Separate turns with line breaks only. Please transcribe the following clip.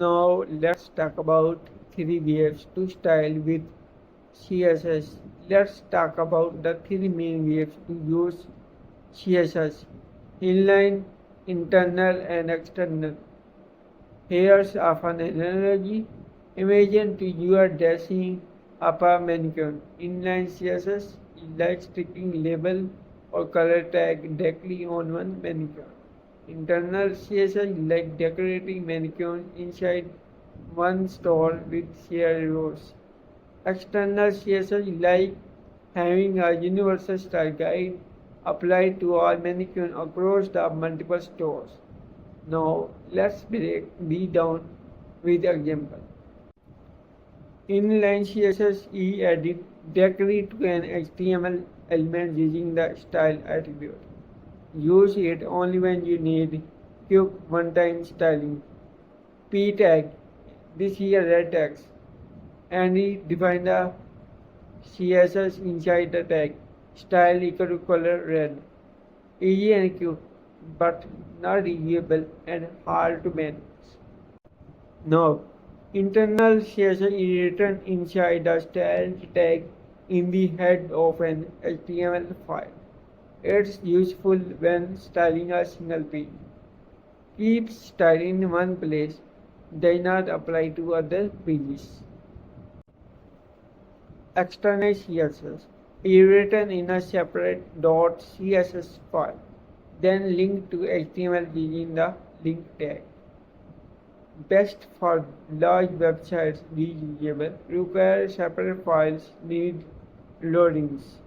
Now let's talk about three ways to style with CSS. Let's talk about the three main ways to use CSS: inline, internal, and external. Here's often an analogy. Imagine you are dashing up a mannequin. Inline CSS is like sticking label or color tag directly on one mannequin. Internal CSS is like decorating mannequins inside one store with shared rows. External CSS is like having a universal style guide applied to all mannequins across the multiple stores. Now let's break these down with example. Inline CSS is added directly to an HTML element using the style attribute. Use it only when you need quick one-time styling. P tag, this is a red text, and it defines the CSS inside the tag. Style equal to color red. Easy and quick, but not reusable and hard to manage. Now, internal CSS is written inside the style tag in the head of an HTML file. It's useful when styling a single page. Keep style in one place, does not apply to other pages. External CSS is written in a separate .css file, then linked to HTML using the link tag. Best for large websites, reusable, require separate files, need loadings.